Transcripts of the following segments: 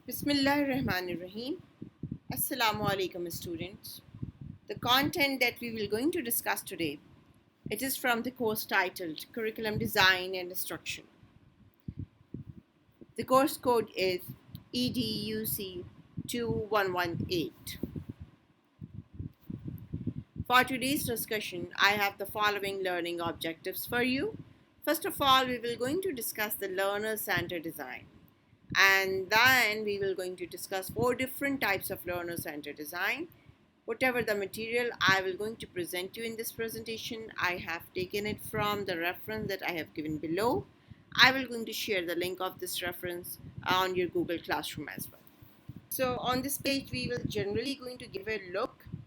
Bismillah ar-Rahman ar-Rahim. Assalamu alaikum students. The content that we will going to discuss today, it is from the course titled Curriculum Design and Instruction. The course code is EDUC 2118. For today's discussion, I have the following learning objectives for you. First of all, we will going to discuss the learner-centered design. And then we will going to discuss 4 different types of learner-centered design. Whatever the material I will going to present you in this presentation, I have taken it from the reference that I have given below. I will going to share the link of this reference on your Google Classroom as well. So on this page, we will generally going to give a look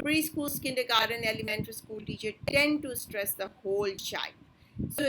Preschools, kindergarten, elementary school teacher tend to stress the whole child. So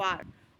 far,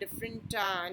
different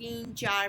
3, 4,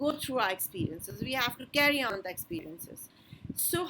go through our experiences, we have to carry on the experiences. So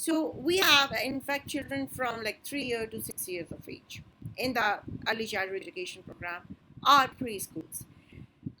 So we have in fact children from like 3 years to 6 years of age in the early childhood education program or preschools.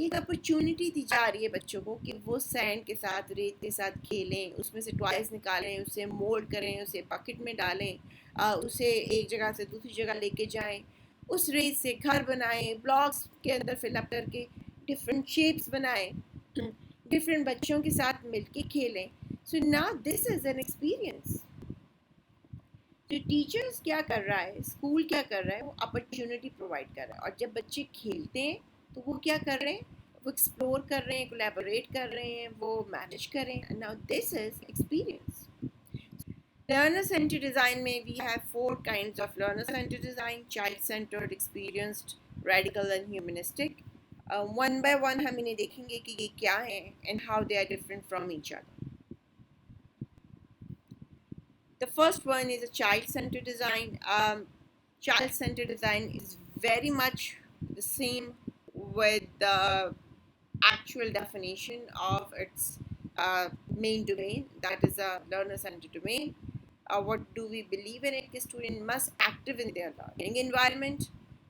یہ ایک opportunity دی جا رہی ہے بچوں کو کہ وہ send کے ساتھ، ریت کے ساتھ کھیلیں، اس میں سے ٹوائز نکالیں، اسے مولڈ کریں، اسے بکٹ میں ڈالیں، اسے ایک جگہ سے دوسری جگہ لے کے جائیں، اس ریت سے گھر بنائیں، بلاکس کے اندر فل اپ کر کے ڈفرینٹ شیپس بنائیں، ڈفرینٹ بچوں کے ساتھ مل کے کھیلیں. So now this is an experience. جو ٹیچرز کیا کر رہا ہے، اسکول کیا کر رہا ہے، وہ اپرچونٹی پرووائڈ کر رہا ہے. اور جب بچے کھیلتے ہیں تو وہ کیا کر رہے ہیں، وہ ایکسپلور کر رہے ہیں، کولیبوریٹ کر رہے ہیں، وہ مینیج کر رہے ہیں. Now this is experience. Learner centered design میں we have 4 kinds of learner centered design: child centered, experienced, radical and humanistic. One by one ہم انہیں دیکھیں گے کہ یہ کیا ہیں and how they are different from each other. The first one is a child-centered design. Child-centered design is very much the same with the actual definition of its main domain, that is a learner-centered domain. What do we believe in it? The student must active in their learning environment.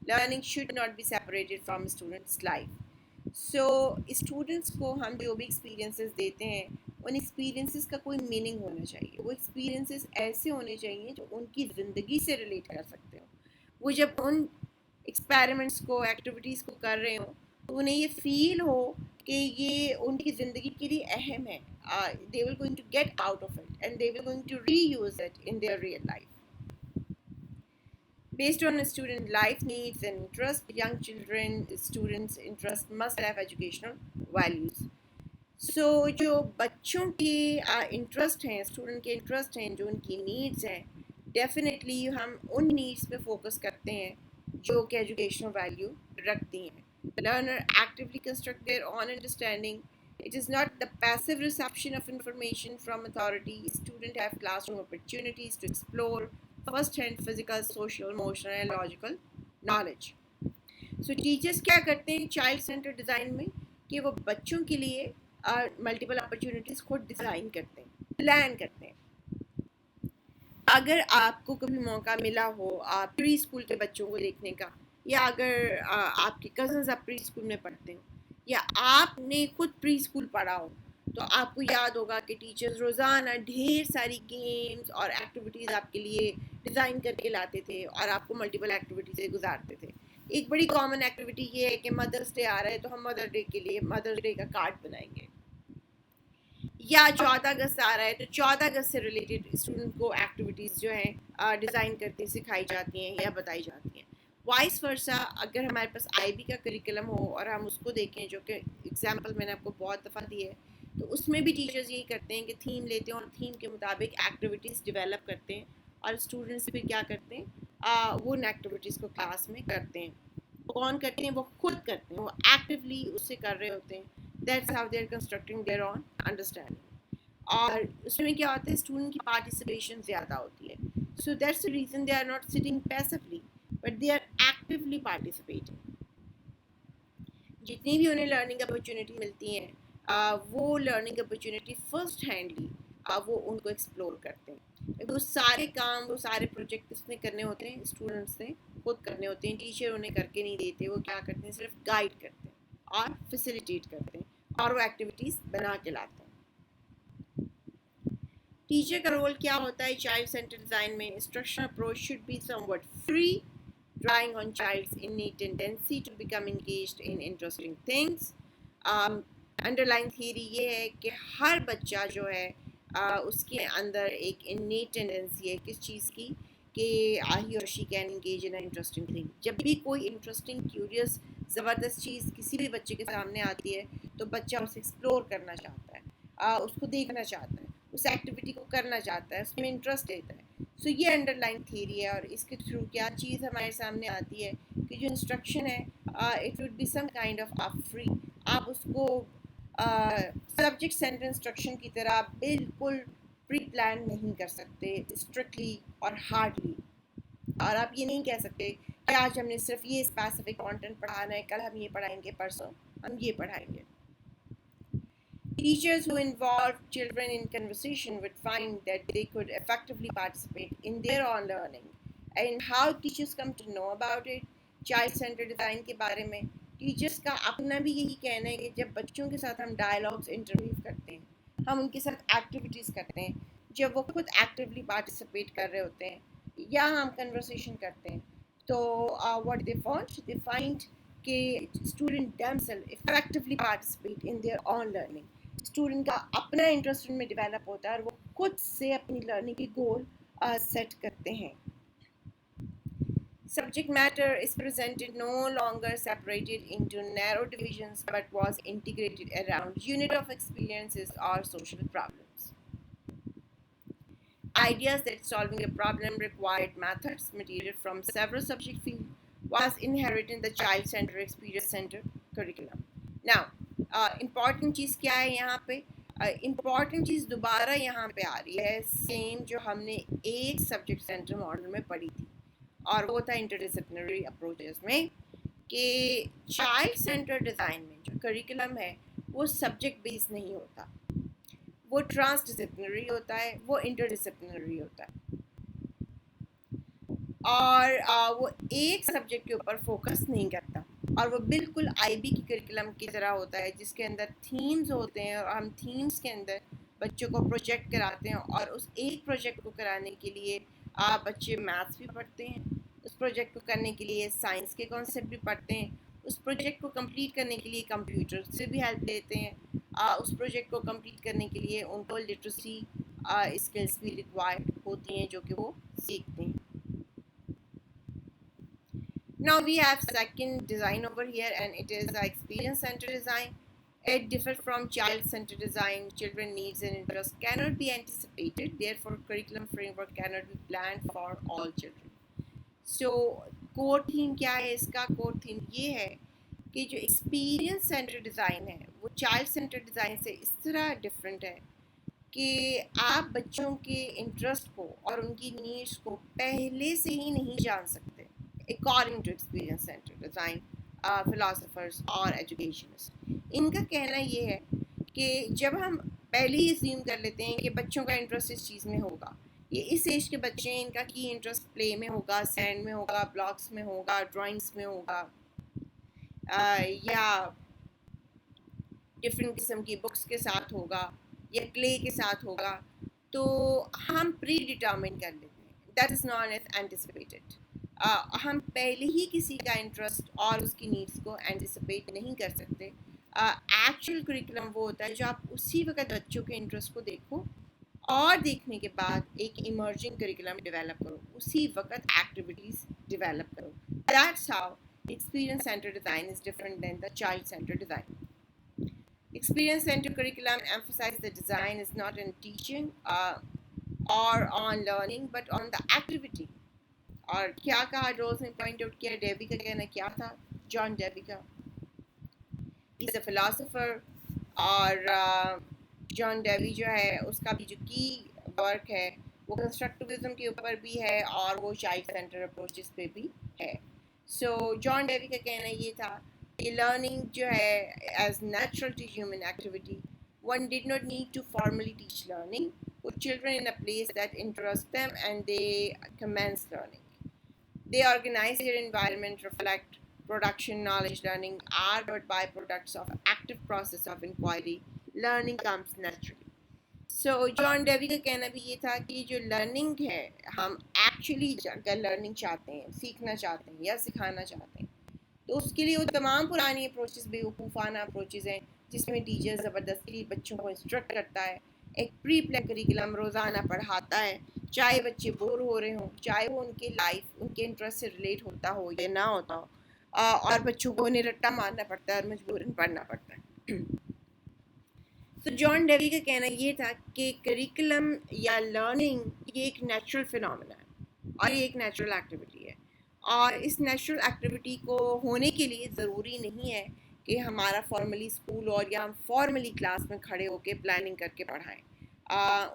Learning should not be separated from student's life. So students کو ہم جو بھی experiences دیتے ہیں ان experiences کا کوئی meaning ہونا چاہیے. وہ ایکسپیرینسز ایسے ہونے چاہیے جو ان کی زندگی سے ریلیٹ کر سکتے ہوں. وہ جب ان ایکسپیریمنٹس کو، ایکٹیویٹیز کو کر رہے ہوں تو انہیں یہ فیل ہو کہ یہ ان کی زندگی کے لیے اہم ہے. they will going to get out of it and they will going to reuse it in their real life. Based on student life needs and interest, young children, students' interest must have educational values. So جو بچوں کے interest ہیں، student کے interest ہیں، جو ان کی needs ہیں، definitely ہم ان نیڈس پہ فوکس کرتے ہیں جو کہ ایجوکیشنل ویلیو رکھتی ہیں. Learner actively construct their own understanding. It is not the passive reception of information from authority. Students have classroom opportunities to explore first-hand physical, social, emotional and logical knowledge. So teachers کیا کرتے ہیں child centre design میں کہ وہ بچوں کے لیے multiple opportunities کو ڈیزائن کرتے ہیں، پلان کرتے ہیں. اگر آپ کو کبھی موقع ملا ہو آپ پری اسکول کے بچوں کو دیکھنے کا، یا اگر آپ کے کزنز آپ پری اسکول میں پڑھتے ہوں یا آپ نے خود پری اسکول پڑھا ہو، تو آپ کو یاد ہوگا کہ ٹیچرز روزانہ ڈھیر ساری گیمز اور ایکٹیویٹیز آپ کے لیے ڈیزائن کر کے لاتے تھے اور آپ کو ملٹیپل ایکٹیویٹی سے گزارتے تھے. ایک بڑی کامن ایکٹیویٹی یہ ہے کہ مدرس ڈے آ رہا ہے تو ہم مدر ڈے کے لیے مدر ڈے کا کارڈ بنائیں گے، یا 14 اگست آ رہا ہے تو 14 اگست سے ریلیٹڈ اسٹوڈنٹ کو ایکٹیویٹیز جو ہیں ڈیزائن کرتے سکھائی جاتی ہیں یا بتائی جاتی ہیں. وائس ورسا اگر ہمارے پاس آئی بی کا کریکلم ہو اور ہم اس کو دیکھیں، جو کہ ایگزامپل میں نے آپ کو بہت دفعہ دی ہے، تو اس میں بھی ٹیچرز یہی کرتے ہیں کہ تھیم لیتے ہیں اور تھیم کے مطابق ایکٹیویٹیز ڈیولپ کرتے ہیں اور اسٹوڈنٹس پھر کیا کرتے ہیں، وہ ان ایکٹیویٹیز کو کلاس میں کرتے ہیں. کون کرتے ہیں؟ وہ خود کرتے ہیں، وہ ایکٹیولی اس سے کر رہے ہوتے ہیں. That's how they are constructing their own understanding. اور اس میں کیا ہوتا ہے، اسٹوڈنٹ کی پارٹیسپیشن زیادہ ہوتی ہے. So that's the reason they are not sitting passively but they are actively participating. جتنی بھی انہیں لرننگ اپرچونیٹی ملتی ہیں وہ لرننگ اپرچونیٹی فرسٹ ہینڈلی وہ ان کو ایکسپلور کرتے ہیں. وہ سارے کام، وہ سارے پروجیکٹ اس نے کرنے ہوتے ہیں، اسٹوڈنٹس نے خود کرنے ہوتے ہیں. ٹیچر انہیں کر کے نہیں دیتے، وہ کیا کرتے ہیں، صرف گائیڈ کرتے ہیں اور فیسیلیٹیٹ کرتے ہیں اور وہ ایکٹیویٹیز بنا کے لاتے ہیں. ٹیچر کا رول کیا ہوتا ہے چائلڈ سینٹر ڈیزائن میں؟ Instructional approach should be somewhat free, drawing on child's innate tendency to become engaged in interesting things. Underlying theory یہ ہے کہ ہر بچہ جو ہے اس کے اندر ایک innate tendency ہے کس چیز کی، کہ he or she can engage in an interesting thing. جب بھی کوئی انٹرسٹنگ، کیوریس، زبردست چیز کسی بھی بچے کے سامنے آتی ہے تو بچہ اسے ایکسپلور کرنا چاہتا ہے، اس کو دیکھنا چاہتا ہے، اس ایکٹیویٹی کو کرنا چاہتا ہے، اس میں انٹرسٹ لیتا ہے. سو یہ انڈر لائن تھیوری ہے. اور اس کے تھرو کیا چیز ہمارے سامنے آتی ہے کہ جو انسٹرکشن ہے it would be some kind of free. آپ اس کو سبجیکٹ سینٹر انسٹرکشن کی طرح بالکل پری پلان نہیں کر سکتے اسٹرکٹلی اور ہارڈلی. اور آپ یہ نہیں کہہ سکتے کہ آج ہم نے صرف یہ اسپیسیفک کانٹینٹ پڑھانا ہے، کل ہم یہ پڑھائیں گے، پرسوں ہم یہ پڑھائیں گے. Teachers who involve children in conversation would find that they could effectively participate in their own learning. And how teachers come to know about it? Child-centered design کے بارے میں ٹیچرس کا اپنا بھی یہی کہنا ہے کہ جب بچوں کے ساتھ ہم ڈائلاگس انٹرویو کرتے ہیں، ہم ان کے ساتھ ایکٹیویٹیز کرتے ہیں، جب وہ خود ایکٹیولی پارٹیسپیٹ کر رہے ہوتے ہیں یا ہم کنورسیشن کرتے ہیں، تو واٹ دے فائنڈ کہ student themselves effectively participate in their own learning. Student کا اپنا انٹرسٹ ان میں ڈیولپ ہوتا ہے اور وہ خود سے اپنی لرننگ کی گول سیٹ کرتے ہیں. Subject matter is presented no longer separated into narrow divisions but was integrated around unit of experiences or social problems. Ideas that solving a problem required methods material from several subject fields was inherent in the child-centered experience-centered curriculum. Now, important چیز کیا ہے یہاں پہ؟ Important چیز دوبارہ یہاں پہ آ رہی ہے، سیم جو ہم نے ایک سبجیکٹ سینٹر ماڈل میں پڑھی تھی، اور وہ تھا انٹرڈسپلنری اپروچز میں، کہ چائلڈ سینٹر ڈیزائن میں جو کریکولم ہے وہ سبجیکٹ بیس نہیں ہوتا، وہ ٹرانس ڈسپلنری ہوتا ہے، وہ انٹرڈسپلنری ہوتا ہے، اور وہ ایک سبجیکٹ کے اوپر فوکس نہیں کرتا، اور وہ بالکل آئی بی کی کریکولم کی طرح ہوتا ہے جس کے اندر تھیمز ہوتے ہیں، اور ہم تھیمز کے اندر بچوں کو پروجیکٹ کراتے ہیں، اور اس ایک پروجیکٹ کو کرانے کے لیے بچے میتھس بھی پڑھتے ہیں، اس پروجیکٹ کو کرنے کے لیے سائنس کے کانسیپٹ بھی پڑھتے ہیں، اس پروجیکٹ کو کمپلیٹ کرنے کے لیے کمپیوٹر سے بھی ہیلپ لیتے ہیں، اس پروجیکٹ کو کمپلیٹ کرنے کے لیے ان کو لٹریسی اسکلس بھی ریکوائرڈ ہوتی ہیں جو کہ وہ سیکھتے ہیں. Now we have second design over here, and it is the experience-centered design. It differs from child-centered design. Children needs and interests cannot be anticipated. Therefore, curriculum framework cannot be planned for all children. So, core theme کیا ہے اس کا؟ core theme یہ ہے کہ جو experience centre design ہے وہ child centre design سے اس طرح ڈفرینٹ ہے کہ آپ بچوں کے انٹرسٹ کو اور ان کی نیڈس کو پہلے سے ہی نہیں جان سکتے. According to experience centered design philosophers or educationists, ان کا کہنا یہ ہے کہ جب ہم پہلے ہی assume کر لیتے ہیں کہ بچوں کا انٹرسٹ اس چیز میں ہوگا، یہ اس ایج کے بچے ہیں، ان کا کی انٹرسٹ پلے میں ہوگا، سینڈ میں ہوگا، بلاکس میں ہوگا، ڈرائنگس میں ہوگا، یا ڈفرینٹ قسم کی بکس کے ساتھ ہوگا، یا کلے کے ساتھ ہوگا، تو ہم پری ڈیٹرمن کر لیتے ہیں. That is known as anticipated. ہم پہلے ہی کسی کا انٹرسٹ اور اس کی نیڈس کو اینٹیسپیٹ نہیں کر سکتے. ایکچوئل کریکولم وہ ہوتا ہے جو آپ اسی وقت بچوں کے انٹرسٹ کو دیکھو اور دیکھنے کے بعد ایک ایمرجنگ کریکولم ڈیولپ کرو، اسی وقت ایکٹیویٹیز ڈیولپ کرو. That's how experience centered design is different than the child centered design. Experience centered curriculum emphasizes the design is not in teaching or on learning but on the activity. اور کیا کہا روز نے point out کیا، Davy کا کہنا کیا تھا؟ جان Davy کا، از اے فلاسفر، اور جان ڈیوی جو ہے اس کا بھی جو کی ورک ہے وہ کنسٹرکٹیوزم کے اوپر بھی ہے اور وہ چائلڈ سینٹر اپروچز پہ بھی ہے. سو جان ڈیوی کا کہنا یہ تھا کہ لرننگ جو ہے as natural to human activity, one did not need to formally teach learning, put children in a place that interests them and they commence learning. They organize their environment, reflect, production, knowledge, learning are but byproducts of active process of inquiry. Learning comes naturally. So John Davy کا کہنا بھی یہ تھا کہ جو learning ہے، ہم actually اگر لرننگ چاہتے ہیں، سیکھنا چاہتے ہیں یا سکھانا چاہتے ہیں، تو اس کے لیے وہ تمام پرانی اپروچز بیوقوفانہ اپروچز ہیں جس میں ٹیچر زبردستی بچوں کو انسٹرکٹ کرتا ہے، ایک پری پلان کریکولم روزانہ پڑھاتا ہے، چاہے بچے بور ہو رہے ہوں، چاہے وہ ان کے لائف ان کے انٹرسٹ سے ریلیٹ ہوتا ہو یا نہ ہوتا ہو، اور بچوں کو انہیں رٹا مارنا پڑتا ہے اور مجبوراً پڑھنا پڑتا ہے. تو جان ڈیوی کا کہنا یہ تھا کہ کریکولم یا لرننگ یہ ایک نیچرل فینومینا ہے اور یہ ایک نیچرل ایکٹیویٹی ہے، اور اس نیچرل ایکٹیویٹی کو ہونے کے لیے ضروری نہیں ہے کہ ہمارا فارملی اسکول اور یا ہم فارملی کلاس میں کھڑے ہو کے پلاننگ کر کے پڑھائیں.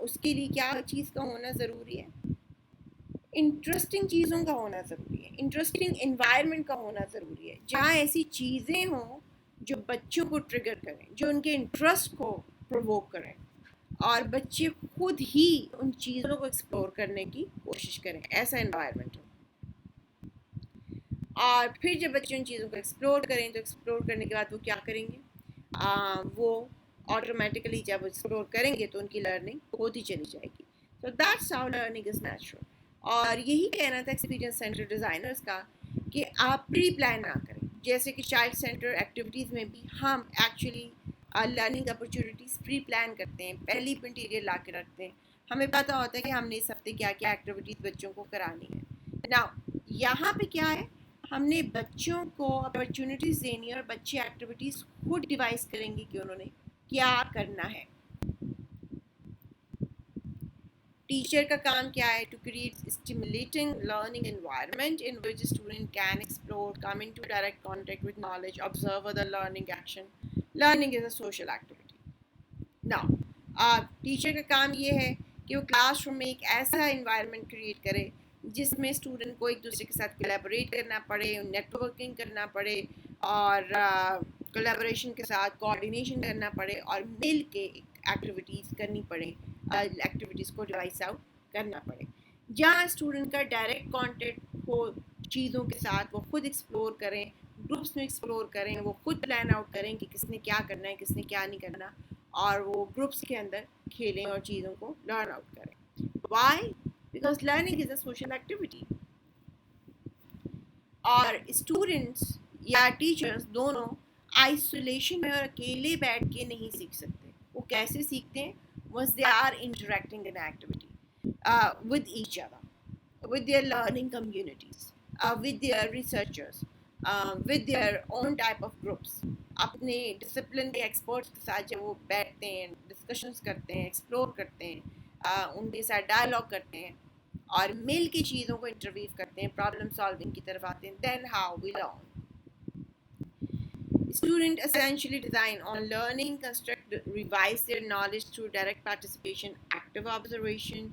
اس کے لیے کیا چیز کا ہونا ضروری ہے؟ انٹرسٹنگ چیزوں کا ہونا ضروری ہے، انٹرسٹنگ انوائرمنٹ کا ہونا ضروری ہے، جہاں ایسی چیزیں ہوں جو بچوں کو ٹریگر کریں، جو ان کے انٹرسٹ کو پرووک کریں، اور بچے خود ہی ان چیزوں کو ایکسپلور کرنے کی کوشش کریں، ایسا انوائرمنٹ ہو. اور پھر جب بچے ان چیزوں کو ایکسپلور کریں تو ایکسپلور کرنے کے بعد وہ کیا کریں گے، وہ آٹومیٹیکلی جب ایکسپلور کریں گے تو ان کی لرننگ ہوتی چلی جائے گی. So that's how learning is natural. اور یہی کہنا تھا ایکسپیرینس سینٹر ڈیزائنرز کا کہ آپ پری پلان نہ کریں. جیسے کہ چائلڈ سینٹر ایکٹیویٹیز میں بھی ہم actually learning opportunities preplan کرتے ہیں، پہلی مٹیریل لا کے رکھتے ہیں. ہمیں پتہ ہوتا ہے کہ ہم نے اس ہفتے کیا کیا ایکٹیویٹیز بچوں کو کرانی ہے. ناؤ یہاں پہ کیا ہے، ہم نے بچوں کو اپرچونیٹیز دینی ہے اور بچے ایکٹیویٹیز خود ڈیوائز کریں گے کہ انہوں نے کیا کرنا ہے. ٹیچر کا کام کیا ہے، to create stimulating learning environment in which student can explore, come into direct contact with knowledge, observe other learning action. Learning is a social activity. Now teacher کا کام یہ ہے کہ وہ کلاس روم میں ایک ایسا انوائرمنٹ کریٹ کرے جس میں اسٹوڈنٹ کو ایک دوسرے کے ساتھ کولیبوریٹ کرنا پڑے، نیٹ ورکنگ کرنا پڑے، اور کولیبوریشن کے ساتھ کوآرڈینیشن کرنا پڑے، اور مل کے ایکٹیویٹیز کرنی پڑے، ایکٹیویٹیز کو ڈیوائس آؤٹ کرنا پڑے. جہاں اسٹوڈنٹ کا ڈائریکٹ کانٹیکٹ ہو چیزوں کے ساتھ، وہ خود ایکسپلور کریں، گروپس میں ایکسپلور کریں، وہ خود پلان آؤٹ کریں کہ کس نے کیا کرنا ہے، کس نے کیا نہیں کرنا، اور وہ گروپس کے اندر کھیلیں اور چیزوں کو لرن آؤٹ کریں. Why? Because learning is a social activity. اور اسٹوڈنٹس یا ٹیچرس دونوں آئسولیشن میں اور اکیلے بیٹھ کے نہیں سیکھ سکتے. وہ کیسے سیکھتے ہیں؟ once they are interacting in activity with each other, with their learning communities, with their researchers, with their own type of groups. اپنے ڈسپلن کے ایکسپرٹس کے ساتھ جب وہ بیٹھتے ہیں، ڈسکشنز کرتے ہیں، ایکسپلور کرتے ہیں، ان کے ساتھ ڈائلاگ کرتے ہیں اور مل کی چیزوں کو انٹرویو کرتے ہیں، پرابلم سالونگ کی طرف آتے ہیں، then how we learn. Students essentially design on learning, construct, revise their knowledge through direct participation, active observation.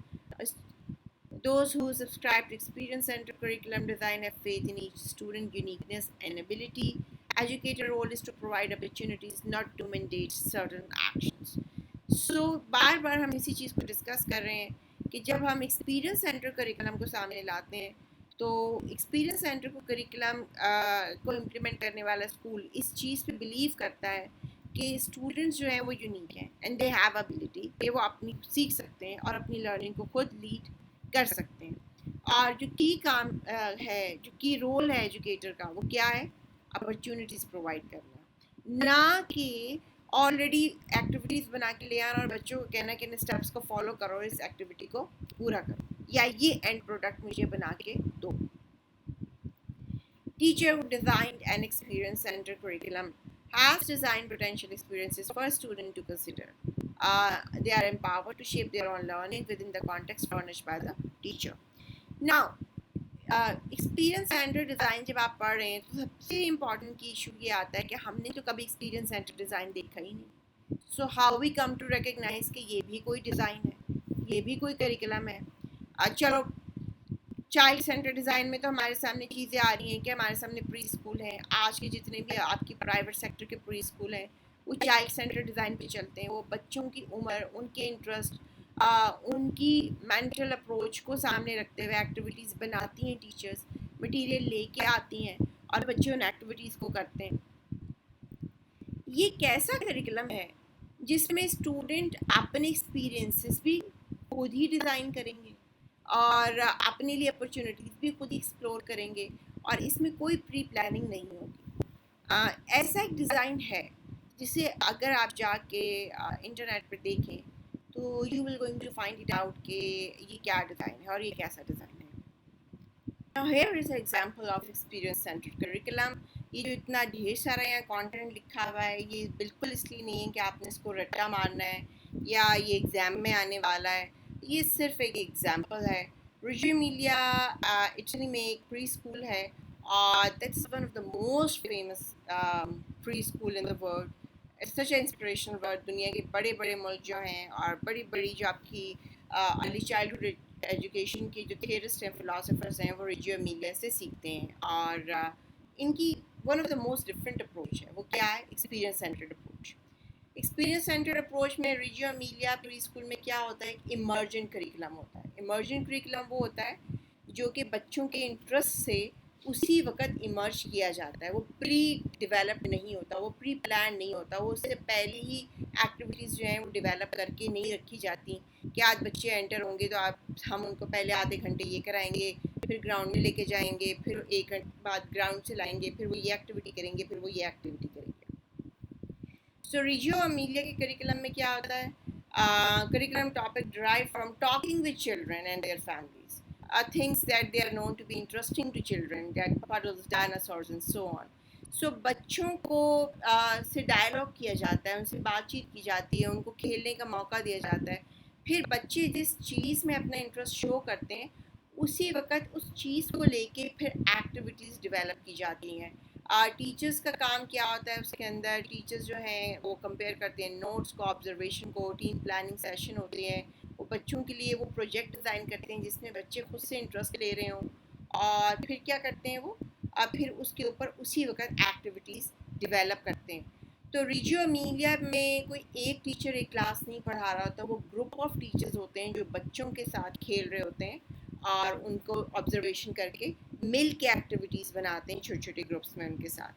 Those who subscribe to experience-centered curriculum design have faith in each student's uniqueness and ability. Educator role is to provide opportunities, not to mandate certain actions. So بار بار ہم اسی چیز کو discuss کر رہے ہیں کہ جب ہم ایکسپیرینس سینٹر کریکلم کو سامنے لاتے ہیں تو ایکسپیرینس سینٹر کو کریکلم کو امپلیمنٹ کرنے والا اسکول اس چیز پہ بلیو کرتا ہے کہ اسٹوڈنٹس جو ہیں وہ یونیک ہیں اینڈ دے ہیو ابیلٹی کہ وہ اپنی سیکھ سکتے ہیں اور اپنی لرننگ کو خود لیڈ کر سکتے ہیں. اور جو کی کام ہے، جو کی رول ہے ایجوکیٹر کا، وہ کیا ہے؟ اپرچونیٹیز پرووائڈ کرنا، نہ کہ آلریڈی ایکٹیویٹیز بنا کے لے آنا اور بچوں کو کہنا کہ ان اسٹیپس کو فالو کرو، اس ایکٹیویٹی کو پورا کرو، یا یہ اینڈ پروڈکٹ مجھے بنا کے دو. Teacher who designed an experience center curriculum has designed potential experiences for a student to consider. They are empowered to shape their own learning within the context furnished by the teacher. Now, experience centre design جب آپ پڑھ رہے ہیں تو سب سے important کی issue یہ آتا ہے کہ ہم نے تو کبھی ایکسپیرینس سینٹر ڈیزائن دیکھا ہی نہیں. So how we come to recognise کہ یہ بھی کوئی ڈیزائن ہے، یہ بھی کوئی کریکلم ہے. چلو چائلڈ سینٹر ڈیزائن میں تو ہمارے سامنے چیزیں آ رہی ہیں کہ ہمارے سامنے پری اسکول ہیں. آج کے جتنے بھی آپ کی پرائیویٹ سیکٹر کے پری اسکول ہیں وہ چائلڈ سینٹر ڈیزائن پہ چلتے ہیں. وہ بچوں کی عمر، ان کے انٹرسٹ، ان کی مینٹل اپروچ کو سامنے رکھتے ہوئے ایکٹیویٹیز بناتی ہیں. ٹیچرز مٹیریل لے کے آتی ہیں اور بچے ان ایکٹیویٹیز کو کرتے ہیں. یہ کیسا کریکلم ہے جس میں اسٹوڈنٹ اپنے ایکسپیرینسز بھی خود ہی ڈیزائن کریں گے اور اپنے لیے اپرچونیٹیز بھی خود ہی ایکسپلور کریں گے اور اس میں کوئی پری پلاننگ نہیں ہوگی. ایسا ایک ڈیزائن ہے جسے اگر آپ جا کے انٹرنیٹ پہ دیکھیں تو you will going to find it out کہ یہ کیا ڈیزائن ہے اور یہ کیسا ڈیزائن ہے. Now here is an example of experience centered curriculum. یہ جو اتنا ڈھیر سارا یہاں کانٹینٹ لکھا ہوا ہے یہ بالکل اس لیے نہیں ہے کہ آپ نے اس کو رٹا مارنا ہے یا یہ ایگزام میں آنے والا ہے. یہ صرف ایک ایگزامپل ہے. ریجیو ایمیلیا اٹلی میں ایک پری اسکول ہے اور that's one of the most famous pre school in the world. It's such a inspirational word. دنیا کے بڑے بڑے ملک جو ہیں اور بڑی بڑی جو آپ کی ارلی چائلڈہڈ ایجوکیشن کے جو تھیورسٹ ہیں، فلاسفرس ہیں، وہ ریجیو ایمیلیا سے سیکھتے ہیں. اور ان کی one of the most different approach ہے. وہ کیا ہے؟ Experience centred approach. Experience centred approach میں ریجیو ایمیلیا پری اسکول میں کیا ہوتا ہے؟ ایک ایمرجنٹ کریکلم ہوتا ہے. ایمرجنٹ کریکلم وہ ہوتا ہے جو کہ بچوں کے انٹرسٹ سے اسی وقت ایمرج کیا جاتا ہے. وہ پری ڈیولپڈ نہیں ہوتا, وہ پری پلان نہیں ہوتا, وہ اس سے پہلے ہی ایکٹیویٹیز جو ہیں وہ ڈیولپ کر کے نہیں رکھی جاتی کہ آج بچے انٹر ہوں گے تو ہم ان کو پہلے آدھے گھنٹے یہ کرائیں گے, پھر گراؤنڈ میں لے کے جائیں گے, پھر 1 گھنٹے بعد گراؤنڈ سے لائیں گے, پھر وہ یہ ایکٹیویٹی کریں گے, پھر وہ یہ ایکٹیویٹی کریں گے. سو ریجیو امیلیا کے کریکولم میں کیا ہوتا ہے؟ Curriculum topic derived from talking with children and their families, things that they are known to be interesting to children, that puddles, dinosaurs and so on. So بچوں کو سے ڈائلاگ کیا جاتا ہے, ان سے بات چیت کی جاتی ہے, ان کو کھیلنے کا موقع دیا جاتا ہے. پھر بچے جس چیز میں اپنا انٹرسٹ شو کرتے ہیں اسی وقت اس چیز کو لے کے پھر ایکٹیویٹیز ڈیولپ کی جاتی ہیں. ٹیچرس کا کام کیا ہوتا ہے اس کے اندر؟ ٹیچرس جو ہیں وہ کمپیئر کرتے ہیں نوٹس کو, آبزرویشن کو, ٹیم پلاننگ سیشن ہوتے ہیں, وہ بچوں کے لیے وہ پروجیکٹ ڈیزائن کرتے ہیں جس میں بچے خود سے انٹرسٹ لے رہے ہوں, اور پھر کیا کرتے ہیں وہ پھر اس کے اوپر اسی وقت ایکٹیویٹیز ڈیولپ کرتے ہیں. تو ریجیو امیلیا میں کوئی ایک ٹیچر ایک کلاس نہیں پڑھا رہا ہوتا, وہ گروپ آف ٹیچرز ہوتے ہیں جو بچوں کے ساتھ کھیل رہے ہوتے ہیں اور ان کو آبزرویشن کر کے مل کے ایکٹیویٹیز بناتے ہیں چھوٹے چھوٹے گروپس میں ان کے ساتھ.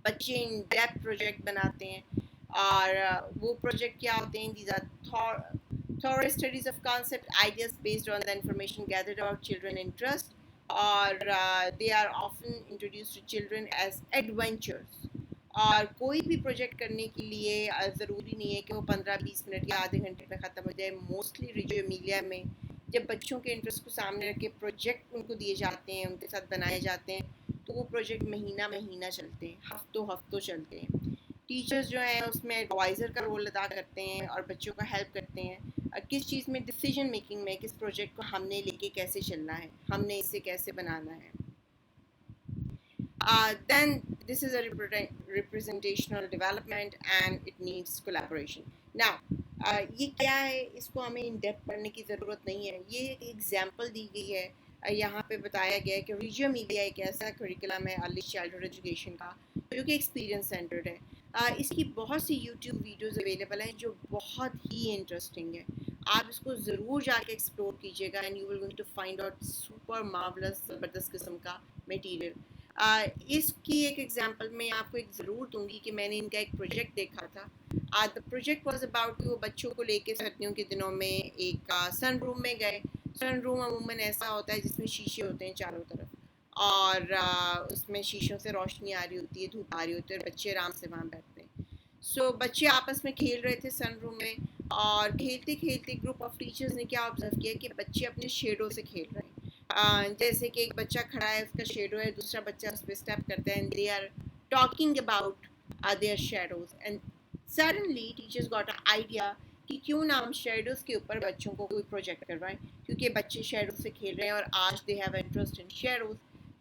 بچے ان ڈیپتھ پروجیکٹ بناتے ہیں, اور وہ پروجیکٹ کیا ہوتے ہیں؟ These are thorough studies of concept ideas based on the information gathered about children interest, اور they are often introduced to children as adventures. اور کوئی بھی پروجیکٹ کرنے کے لیے ضروری نہیں ہے کہ وہ 15-20 منٹ یا آدھے گھنٹے میں ختم ہو جائے. موسٹلی ریجیو امیلیا میں جب بچوں کے انٹرسٹ کو سامنے رکھ کے پروجیکٹ ان کو دیے جاتے ہیں, ان کے ساتھ بنائے جاتے ہیں, تو وہ پروجیکٹ مہینہ چلتے ہیں, ہفتوں چلتے ہیں. ٹیچرز جو ہیں اس میں ایڈوائزر کا رول ادا کرتے ہیں اور بچوں کا ہیلپ کرتے ہیں کس چیز میں؟ ڈیسیجن میکنگ میں, کس پروجیکٹ کو ہم نے لے کے کیسے چلنا ہے, ہم نے اسے کیسے بنانا ہے. Then this is a representational development and it needs collaboration. Now یہ کیا ہے؟ اس کو ہمیں ان ڈیپتھ پڑھنے کی ضرورت نہیں ہے. یہ ایک ایگزامپل دی گئی ہے, یہاں پہ بتایا گیا ہے کہ ریجیو امیلیا ایک ایسا کریکولم ہے ارلی چائلڈہڈ ایجوکیشن کا جو کہ ایکسپیرینس سینٹرڈ ہے. اس کی بہت سی یوٹیوب ویڈیوز اویلیبل ہیں جو بہت ہی انٹرسٹنگ ہے. آپ اس کو ضرور جا کے ایکسپلور کیجیے گا, and you will going to find out super marvellous, زبردست قسم کا میٹیریل. اس کی ایک ایگزامپل میں آپ کو ایک ضرور دوں گی کہ میں نے ان کا ایک پروجیکٹ دیکھا تھا. دا پروجیکٹ واز اباؤٹ کہ وہ بچوں کو لے کے سردیوں کے دنوں میں ایک سن روم میں گئے. سن روم عموماً ایسا ہوتا ہے جس میں شیشے ہوتے ہیں چاروں طرف, اور اس میں شیشوں سے روشنی آ رہی ہوتی ہے, دھوپ آ رہی ہوتی ہے, اور بچے آرام سے وہاں بیٹھتے ہیں. سو بچے آپس میں کھیل رہے تھے سن روم میں, اور کھیلتے کھیلتے گروپ آف ٹیچرز نے کیا آبزرو کیا کہ بچے اپنے شیڈو سے کھیل رہے ہیں. جیسے کہ ایک بچہ کھڑا ہے, اس کا شیڈو ہے, دوسرا بچہ اس پہ اسٹیپ کرتا ہے, and they are talking about their shadows. And suddenly teachers got a idea کہ کیوں نہ ہم شیڈوز کے اوپر بچوں کو کوئی پروجیکٹ کروائیں, کیونکہ بچے شیڈو سے کھیل رہے ہیں اور آج they have interest in shadows.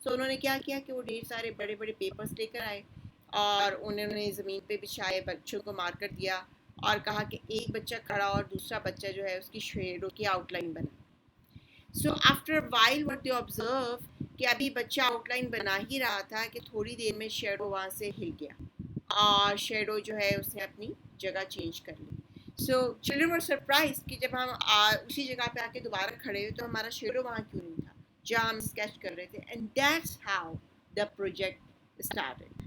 So انہوں نے کیا کیا کہ وہ ڈھیر سارے بڑے بڑے پیپرز لے کر آئے, اور انہوں نے زمین پہ بچھائے, بچوں کو مارکر دیا, اور کہا کہ ایک بچہ کھڑا اور دوسرا بچہ جو ہے اس کی شیڈو کی آؤٹ لائن بنا. So after while what they observe کہ ابھی بچہ آؤٹ لائن بنا ہی رہا تھا کہ تھوڑی دیر میں شیڈو وہاں سے ہل گیا, اور شیڈو جو ہے اس نے اپنی جگہ چینج کر لی. سو چلڈرن ور سرپرائز کہ جب ہم اسی جگہ پہ آ کے دوبارہ کھڑے ہوئے تو ہمارا شیڈو وہاں کیوں نہیں تھا جہاں ہم اسکیچ کر رہے تھے. And that's how the project started,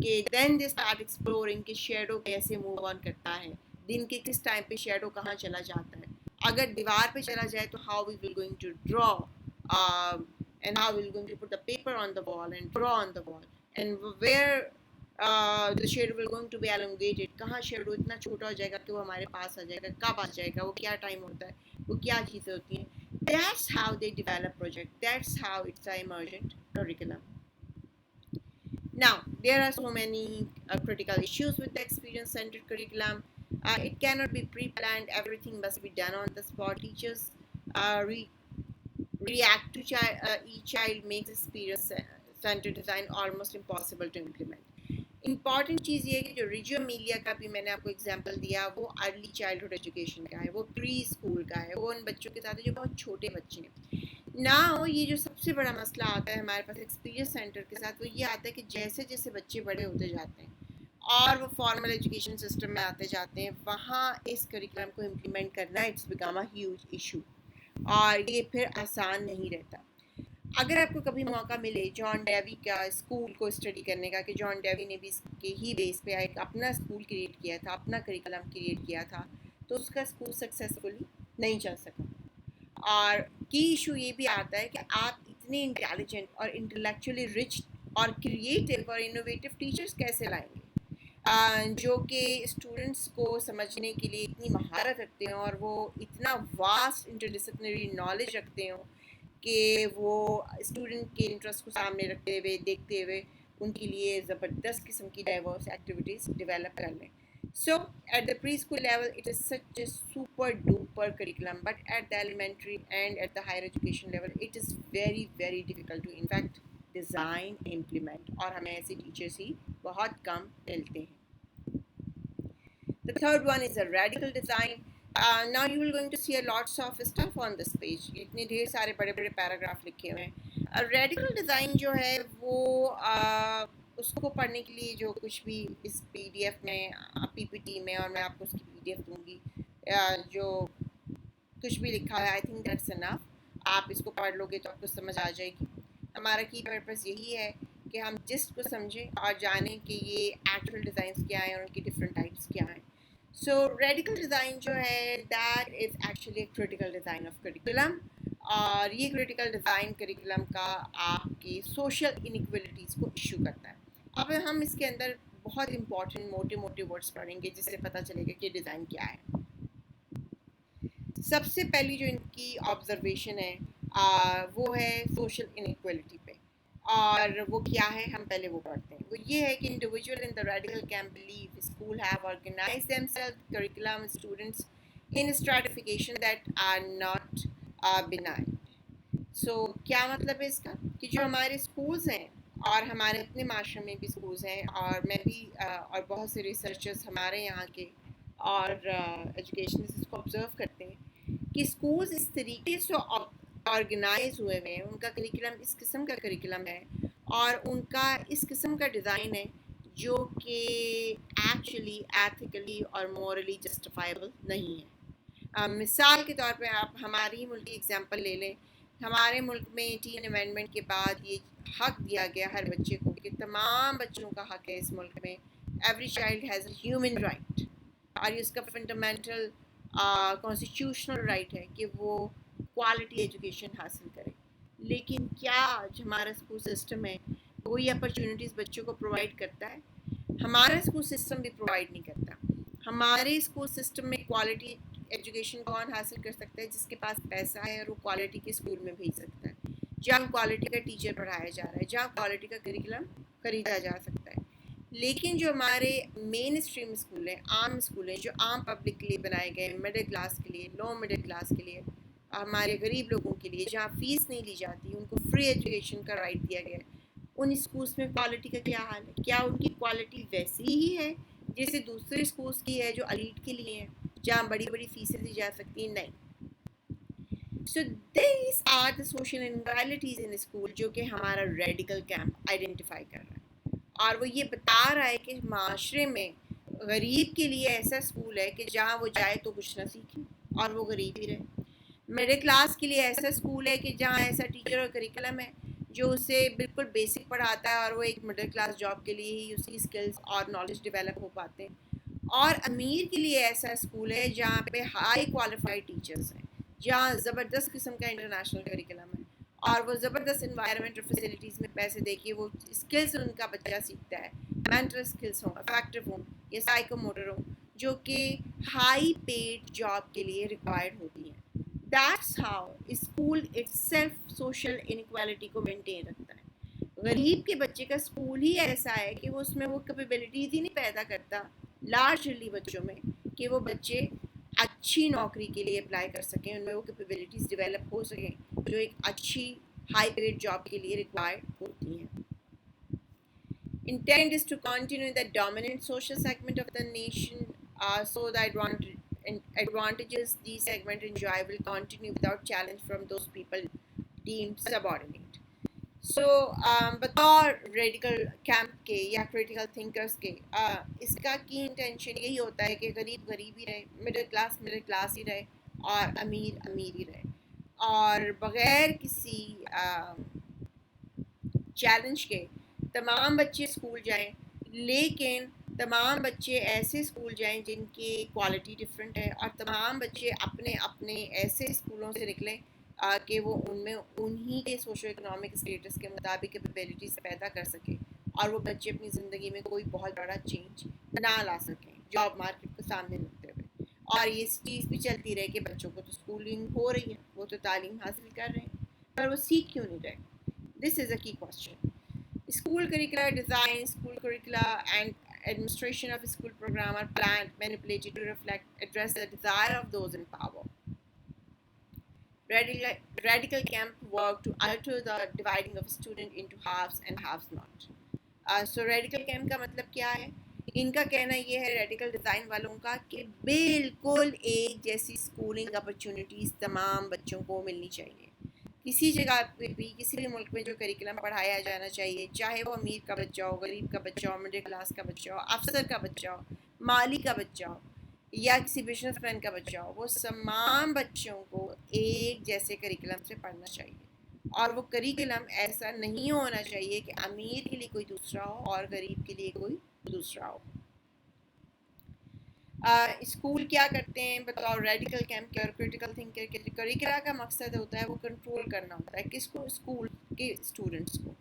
کہ دین دے اسٹارٹ ایکسپلورنگ کہ شیڈو کیسے موو آن کرتا ہے, دن کے کس ٹائم پہ شیڈو کہاں چلا جاتا ہے, اگر دیوار پہ چلا جائے تو how we will going to draw, and how we will going to put the paper on the wall and draw on the wall, and where the shadow will going to be elongated, کہاں shadow اتنا چھوٹا ہو جائے گا کہ وہ ہمارے پاس آ جائے گا, کب آ جائے گا, وہ کیا ٹائم ہوتا ہے, وہ کیا چیزیں ہوتی ہیں. That's how they develop project, that's how it's a emergent curriculum. Now there are so many critical issues with the experience centered curriculum. It cannot be pre-planned, everything must be done on the spot. Teachers react to each child makes experience centered design almost impossible to implement. Important چیز یہ ہے کہ جو ریجیو Amelia کا بھی میں نے آپ کو ایگزامپل دیا وہ ارلی چائلڈہڈ ایجوکیشن کا ہے, وہ پری اسکول کا ہے, وہ ان بچوں کے ساتھ ہے جو بہت چھوٹے بچے ہیں. ناؤ یہ جو سب سے بڑا مسئلہ آتا ہے ہمارے پاس ایکسپیرینس سینٹر کے ساتھ, وہ یہ آتا ہے کہ جیسے جیسے بچے بڑے ہوتے جاتے ہیں اور وہ فارمل ایجوکیشن سسٹم میں آتے جاتے ہیں, وہاں اس کریکولم کو امپلیمنٹ کرنا it's become a huge issue, اور یہ پھر آسان نہیں رہتا. اگر آپ کو کبھی موقع ملے جان ڈیوی کا اسکول کو اسٹڈی کرنے کا، کہ جان ڈیوی نے بھی اس کے ہی بیس پہ ایک اپنا اسکول کریٹ کیا تھا، اپنا کریکلم کریٹ کیا تھا، تو اس کا اسکول سکسیزفلی نہیں چل سکا. اور کی ایشو یہ بھی آتا ہے کہ آپ اتنے انٹیلیجنٹ اور انٹلیکچولی رچ اور کریٹو اور انوویٹو ٹیچرس کیسے لائیں گے جو کہ اسٹوڈنٹس کو سمجھنے کے لیے اتنی مہارت رکھتے ہوں اور وہ اتنا واسٹ انٹرڈسپلنری نالج رکھتے ہوں کہ وہ اسٹوڈنٹ کے انٹرسٹ کو سامنے رکھتے ہوئے دیکھتے ہوئے ان کے لیے زبردست قسم کی ڈائیورس ایکٹیویٹیز ڈیولپ کر لیں. So at the preschool level, it is such a super duper curriculum, but at the elementary and at the higher education level, it is very very difficult to in fact design implement. اور ہمیں ایسے teachers ہی بہت کم ملتے ہیں. The third one is a radical design. Now you will going to see a lots of stuff on this page. اتنے ڈھیر سارے بڑے بڑے پیراگراف لکھے ہوئے ہیں. ریڈیکل ڈیزائن جو ہے وہ اس کو پڑھنے کے لیے جو کچھ بھی اس پی ڈی ایف میں پی پی ٹی میں، اور میں آپ کو اس کی پی ڈی ایف دوں گی، جو کچھ بھی لکھا ہے آئی تھنک دیٹس انف. آپ اس کو پڑھ لو گے تو آپ کو سمجھ آ جائے گی. ہمارا کی پرپز یہی ہے کہ ہم جس کو سمجھیں اور جانیں کہ یہ ایکچوئل ڈیزائنس کیا ہیں اور ان کی ڈفرینٹ ٹائپس کیا ہیں. سو ریڈیکل ڈیزائن جو ہے that is actually a critical design of curriculum, اور یہ کریٹیکل ڈیزائن کریکولم کا آپ کی سوشل انیکویلٹیز کو ایشو کرتا ہے. اب ہم اس کے اندر بہت امپورٹنٹ موٹے موٹے ورڈس پڑھیں گے جس سے پتہ چلے گا کہ ڈیزائن کیا ہے. سب سے پہلی جو ان کی آبزرویشن ہے وہ ہے سوشل انیکویلٹی پہ، اور وہ کیا ہے ہم پہلے وہ پڑھتے ہیں. وہ یہ ہے کہ individual in the radical can believe school have organise them self curriculum students in stratification that are not benign. So کیا مطلب ہے اس کا، کہ جو ہمارے اسکولز ہیں اور ہمارے اپنے معاشرے میں بھی اسکولز ہیں، اور میں بھی اور بہت سے ریسرچرز ہمارے یہاں کے اور ایجوکیشنسٹ اس کو آبزرو کرتے ہیں کہ اسکولز اس طریقے سے آرگنائز ہوئے ہوئے ہیں، ان کا کریکولم اس قسم کا کریکولم ہے اور ان کا اس قسم کا ڈیزائن ہے جو کہ ایکچولی ایتھیکلی اور مورلی جسٹیفائبل نہیں ہے. مثال کے طور پہ آپ ہماری ملک کی ایگزامپل لے لیں. ہمارے ملک میں 18 امینڈمنٹ کے بعد یہ حق دیا گیا ہر بچے کو کہ تمام بچوں کا حق ہے اس ملک میں، every child has a human right, اور یہ اس کا فنڈامنٹل کانسٹیٹیوشنل رائٹ ہے کہ وہ کوالٹی ایجوکیشن حاصل کرے. لیکن کیا آج ہمارا اسکول سسٹم ہے وہی اپرچونیٹیز بچوں کو پرووائڈ کرتا ہے؟ ہمارا اسکول سسٹم بھی پرووائڈ نہیں کرتا. ہمارے اسکول سسٹم میں کوالٹی ایجوکیشن کون حاصل کر سکتا ہے؟ جس کے پاس پیسہ ہے اور وہ کوالٹی کے اسکول میں بھیج سکتا ہے، جہاں کوالٹی کا ٹیچر پڑھایا جا رہا ہے، جہاں کوالٹی کا کریکولم خریدا جا سکتا ہے. لیکن جو ہمارے مین اسٹریم اسکول ہیں، عام اسکول ہیں، جو عام پبلک کے لیے بنائے گئے ہیں، مڈل کلاس کے لیے، لو مڈل کلاس کے لیے، ہمارے غریب لوگوں کے لیے، جہاں فیس نہیں لی جاتی، ان کو فری ایجوکیشن کا رائٹ دیا گیا ہے، ان اسکولس میں کوالٹی کا کیا حال ہے؟ کیا ان کی کوالٹی ویسی ہی ہے جیسے دوسرے اسکولس کی ہے جو ایلیٹ کے لیے ہیں، جہاں بڑی بڑی فیسیں دی جا سکتی ہیں؟ نہیں. So these are the social inequalities in school جو کہ ہمارا ریڈیکل کیمپ آئیڈینٹیفائی کر رہا ہے، اور وہ یہ بتا رہا ہے کہ معاشرے میں غریب کے لیے ایسا اسکول ہے کہ جہاں وہ جائے تو کچھ نہ سیکھے اور وہ غریب ہی رہے. مڈل کلاس کے لیے ایسا اسکول ہے کہ جہاں ایسا ٹیچر اور کریکولم ہے جو اسے بالکل بیسک پڑھاتا ہے اور وہ ایک مڈل کلاس جاب کے لیے ہی اس کی اسکلز اور نالج ڈیولپ ہو پاتے ہیں. اور امیر کے لیے ایسا اسکول ہے جہاں پہ ہائی کوالیفائڈ ٹیچرز ہیں، جہاں زبردست قسم کا انٹرنیشنل کریکولم ہے اور وہ زبردست انوائرمنٹ اور فیسلٹیز میں پیسے دے کے وہ اسکلز ان کا بچہ سیکھتا ہے، مینٹل اسکلز ہوں، افیکٹو ہوں یا سائیکو موٹر ہوں، جو کہ ہائی پیڈ جاب کے لیے ریکوائرڈ ہوتی ہیں. That's how school itself social inequality کو مینٹین رکھتا ہے. غریب کے بچے کا اسکول ہی ایسا ہے کہ وہ اس میں وہ کیپیبلٹیز ہی نہیں پیدا کرتا لارجلی بچوں میں کہ وہ بچے اچھی نوکری کے لیے اپلائی کر سکیں، ان میں وہ کیپیبلٹیز ڈیولپ ہو سکیں جو ایک اچھی ہائی پیڈ جاب کے لیے ریکوائرڈ ہوتی ہیں. Intent is to continue the dominant social segment of the nation so the advantages these segment enjoy will continue without challenge from those people deemed subordinate. So بطور radical camp کے یا critical thinkers کے اس کا کی intention یہی ہوتا ہے کہ غریب غریب ہی رہے، مڈل کلاس ہی رہے اور امیر امیر ہی رہے، اور بغیر کسی چیلنج کے تمام بچے اسکول جائیں، لیکن تمام بچے ایسے اسکول جائیں جن کی کوالٹی ڈفرینٹ ہے، اور تمام بچے اپنے اپنے ایسے اسکولوں سے نکلیں کہ وہ ان میں انہی کے سوشو اکنامک اسٹیٹس کے مطابق کیپیبلٹیز پیدا کر سکیں، اور وہ بچے اپنی زندگی میں کوئی بہت بڑا چینج نہ لا سکیں جاب مارکیٹ کو سامنے رکھتے ہوئے۔ اور یہ چیز بھی چلتی رہے کہ بچوں کو تو اسکولنگ ہو رہی ہے، وہ تو تعلیم حاصل کر رہے ہیں، پر وہ سیکھ کیوں نہیں رہے؟ دس از اے کی question. School curricular design, school curricula and administration of school program are planned, manipulated to address the desire of those in power. Radical camp work to alter the dividing of student into halves and halves not. So radical camp کا مطلب کیا ہے؟ ان کا کہنا یہ ہے radical design والوں کا کہ بالکل ایک جیسی اسکولنگ اپرچونیٹیز تمام بچوں کو ملنی چاہیے۔ کسی جگہ پہ بھی کسی بھی ملک میں جو کریکلم پڑھایا جانا چاہیے، چاہے وہ امیر کا بچہ ہو، غریب کا بچہ ہو، مڈل کلاس کا بچہ ہو، افسر کا بچہ ہو، مالی کا بچہ ہو، یا کسی بزنس مین کا بچہ ہو، وہ تمام بچوں کو ایک جیسے کریکلم سے پڑھنا چاہیے۔ اور وہ کریکلم ایسا نہیں ہونا چاہیے کہ امیر کے لیے کوئی دوسرا ہو اور غریب کے لیے کوئی دوسرا ہو۔ اسکول کیا کرتے ہیں بتاؤ ریڈیکل کیمپ کے اور کرٹیکل تھنکر کے؟ کریکلا کا مقصد ہوتا ہے وہ کنٹرول کرنا ہوتا ہے کس کو؟ اسکول کے اسٹوڈنٹس کو،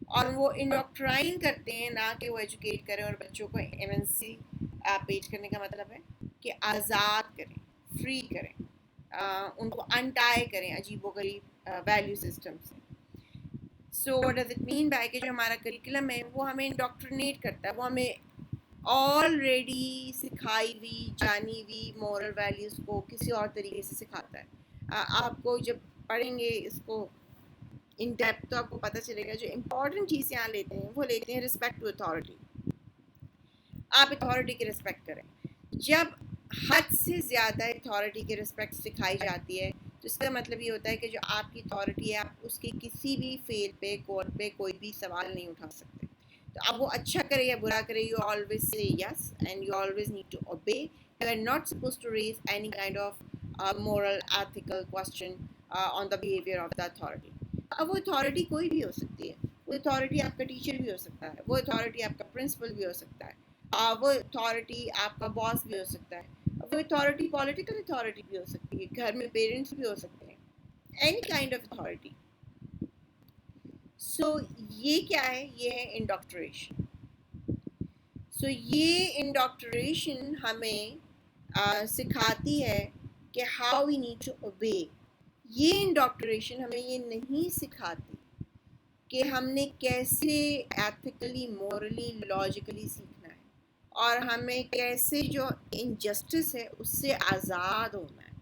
اور وہ انڈوکٹرائن کرتے ہیں، نہ کہ وہ ایجوکیٹ کریں۔ اور بچوں کو ایمنسی پیش کرنے کا مطلب ہے کہ آزاد کریں، فری کریں، ان کو انٹائی کریں عجیب و غریب ویلیو سسٹم سے۔ So what does it mean by کہ جو ہمارا کریکلم ہے وہ ہمیں انڈوکٹرینیٹ کرتا ہے، وہ ہمیں آلریڈی سکھائی ہوئی جانی ہوئی مورل ویلیوز کو کسی اور طریقے سے سکھاتا ہے۔ آپ کو جب پڑھیں گے اس کو ان ڈیپتھ تو آپ کو پتہ چلے گا۔ جو امپورٹنٹ چیز یہاں لیتے ہیں وہ لیتے ہیں رسپیکٹ ٹو اتھارٹی۔ آپ اتھارٹی کی رسپیکٹ کریں۔ جب حد سے زیادہ اتھارٹی کی رسپیکٹ سکھائی جاتی ہے تو اس کا مطلب یہ ہوتا ہے کہ جو آپ کی اتھارٹی ہے آپ اس کے کسی بھی فیل پہ کول پہ کوئی بھی سوال نہیں اٹھا سکتے۔ تو اب وہ اچھا کرے یا برا کرے، you always say yes and you always need to obey. You are not supposed to raise any kind of moral ethical question on the behavior of the authority. اب وہ اتھارٹی کوئی بھی ہو سکتی ہے، وہ اتھارٹی آپ کا ٹیچر بھی ہو سکتا ہے، وہ اتھارٹی آپ کا پرنسپل بھی ہو سکتا ہے، وہ اتھارٹی آپ کا باس بھی ہو سکتا ہے، وہ اتھارٹی پولیٹیکل اتھارٹی بھی ہو سکتی ہے، گھر میں پیرنٹس بھی ہو سکتے ہیں، اینی کائنڈ آف اتھارٹی۔ سو یہ کیا ہے؟ یہ ہے انڈوکٹریشن۔ سو یہ انڈوکٹریشن ہمیں سکھاتی ہے کہ how we need to obey. یہ انڈوکٹریشن ہمیں یہ نہیں سکھاتی کہ ہم نے کیسے ایتھیکلی، مورلی، لاجیکلی سیکھنا ہے، اور ہمیں کیسے جو انجسٹس ہے اس سے آزاد ہونا ہے،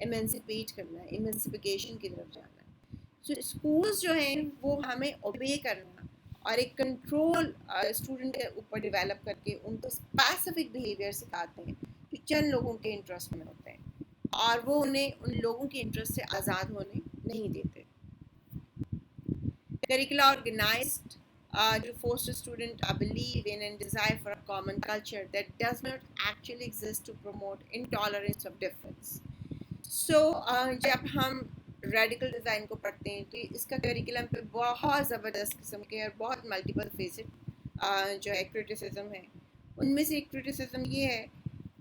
ایمنسپیٹ کرنا ہے، ایمنسپیکیشن کی طرف جانا ہے۔ سو اسکولس جو ہیں وہ ہمیں اوبے کرنا اور ایک کنٹرول اسٹوڈنٹ کے اوپر ڈیولپ کر کے ان کو اسپیسیفک بیہیویئر سکھاتے ہیں جو چند لوگوں کے انٹرسٹ میں ہوتے ہیں، اور وہ انہیں ان لوگوں کے انٹرسٹ سے آزاد ہونے نہیں دیتے۔ Curricula organized to foster student a believe in and desire for a common culture that does not actually exist to promote intolerance of difference. So جب ہم ریڈیکل ڈیزائن کو پڑھتے ہیں تو اس کا کریکلم پہ بہت زبردست قسم کے اور بہت ملٹیپل فیسڈ جو ہے کرٹیسزم ہے۔ ان میں سے ایک کرٹیسزم یہ ہے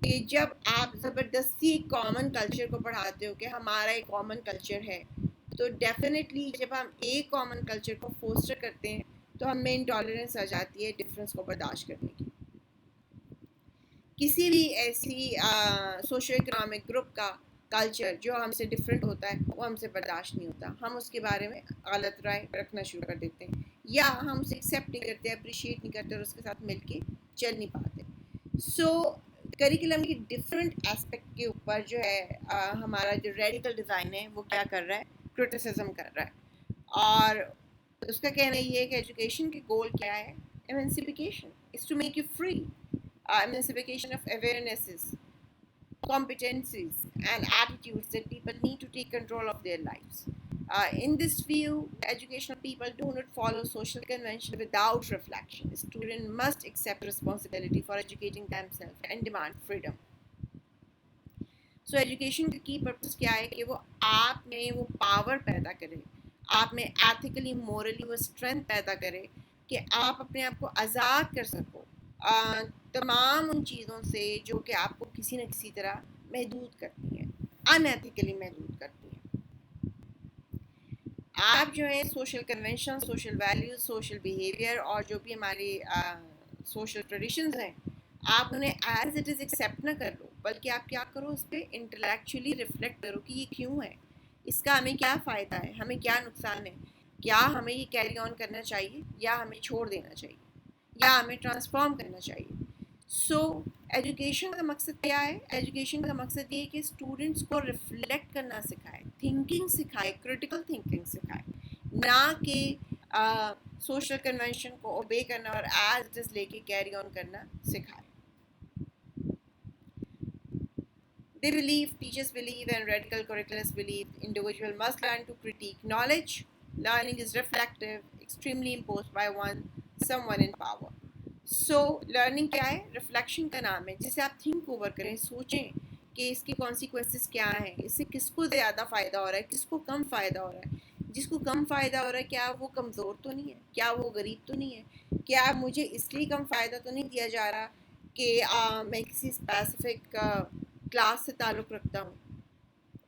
کہ جب آپ زبردستی کامن کلچر کو پڑھاتے ہو کہ ہمارا ایک کامن کلچر ہے، تو ڈیفینیٹلی جب ہم ایک کامن کلچر کو فوسٹر کرتے ہیں تو ہم میں انٹالرنس آ جاتی ہے ڈفرینس کو برداشت کرنے کی۔ کسی بھی ایسی سوشو اکنامک گروپ کا کلچر جو ہم سے ڈفرینٹ ہوتا ہے وہ ہم سے برداشت نہیں ہوتا، ہم اس کے بارے میں غلط رائے رکھنا شروع کر دیتے ہیں، یا ہم اسے ایکسیپٹ نہیں کرتے، اپریشیٹ نہیں کرتے اور اس کے ساتھ مل کے چل نہیں پاتے۔ سو کریکلم کی ڈفرینٹ اسپیکٹ کے اوپر جو ہے ہمارا جو ریڈیکل ڈیزائن ہے وہ کیا کر رہا ہے؟ کرٹیسزم کر رہا ہے، اور اس کا کہنا یہ ہے کہ ایجوکیشن کے گول کیا ہے؟ ایمنسپیکیشن is to make you free. Emancipation of awarenesses, competencies and attitudes that people need to take control of their lives. In this view, educational people do not follow social convention without reflection. The student must accept responsibility for educating themselves and demand freedom. So education کی purpose کیا ہے کہ وہ آپ میں وہ power پیدا کرے، آپ میں ایتھیکلی مورلی وہ اسٹرینتھ پیدا کرے کہ آپ اپنے آپ کو آزاد کر سکو تمام ان چیزوں سے جو کہ آپ کو کسی نہ کسی طرح محدود کرتی ہیں، ان ایتھیکلی محدود کرتی ہیں. آپ جو ہے social convention, social values, social behaviour اور جو بھی ہماری سوشل ٹریڈیشنز ہیں، آپ انہیں ایز اٹ از ایکسیپٹ نہ کر لو، بلکہ آپ کیا کرو، اس پہ انٹلیکچولی ریفلیکٹ کرو کہ یہ کیوں ہے، اس کا ہمیں کیا فائدہ ہے، ہمیں کیا نقصان ہے، کیا ہمیں یہ کیری آن کرنا چاہیے یا ہمیں چھوڑ دینا چاہیے یا ہمیں ٹرانسفارم کرنا چاہیے. سو ایجوکیشن کا مقصد کیا ہے؟ ایجوکیشن کا مقصد یہ ہے کہ اسٹوڈنٹس کو ریفلیکٹ کرنا سکھائے، تھنکنگ سکھائے، کریٹیکل تھنکنگ سکھائے، نہ کہ سوشل کنونشن کو اوبے کرنا اور ایز اٹ از لے کے کیری آن کرنا سکھائے. Teachers believe, and radical curriculums believe individual must learn to critique knowledge. Learning is reflective, extremely imposed by someone in power. So, learning کیا ہے؟ Reflection کا نام ہے، جسے آپ تھنک اوور کریں، سوچیں کہ اس کی کانسیکوینسز کیا ہیں، اس سے کس کو زیادہ فائدہ ہو رہا ہے، کس کو کم فائدہ ہو رہا ہے. جس کو کم فائدہ ہو رہا ہے، کیا وہ کمزور تو نہیں ہے، کیا وہ غریب تو نہیں ہے، کیا مجھے اس لیے کم فائدہ تو نہیں دیا جا رہا کہ میں کسی اسپیسیفک کلاس سے تعلق رکھتا ہوں،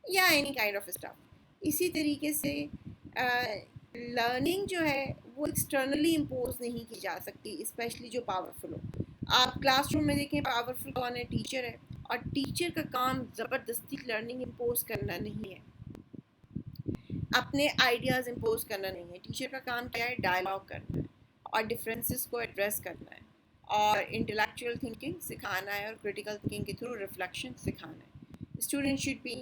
یا اینی کائنڈ آف اسٹف. اسی طریقے سے لرننگ جو ہے وہ ایکسٹرنلی امپوز نہیں کی جا سکتی، اسپیشلی جو پاورفل ہو. آپ کلاس روم میں دیکھیں پاورفل کون ہے؟ ٹیچر ہے، اور ٹیچر کا کام زبردستی لرننگ امپوز کرنا نہیں ہے، اپنے آئیڈیاز امپوز کرنا نہیں ہے. ٹیچر کا کام کیا ہے؟ ڈائلاگ کرنا ہے اور ڈفرینسز کو ایڈریس کرنا ہے اور انٹلیکچوئل تھنکنگ سکھانا ہے اور کریٹیکل تھنکنگ کے تھرو ریفلیکشن سکھانا ہے. Students should be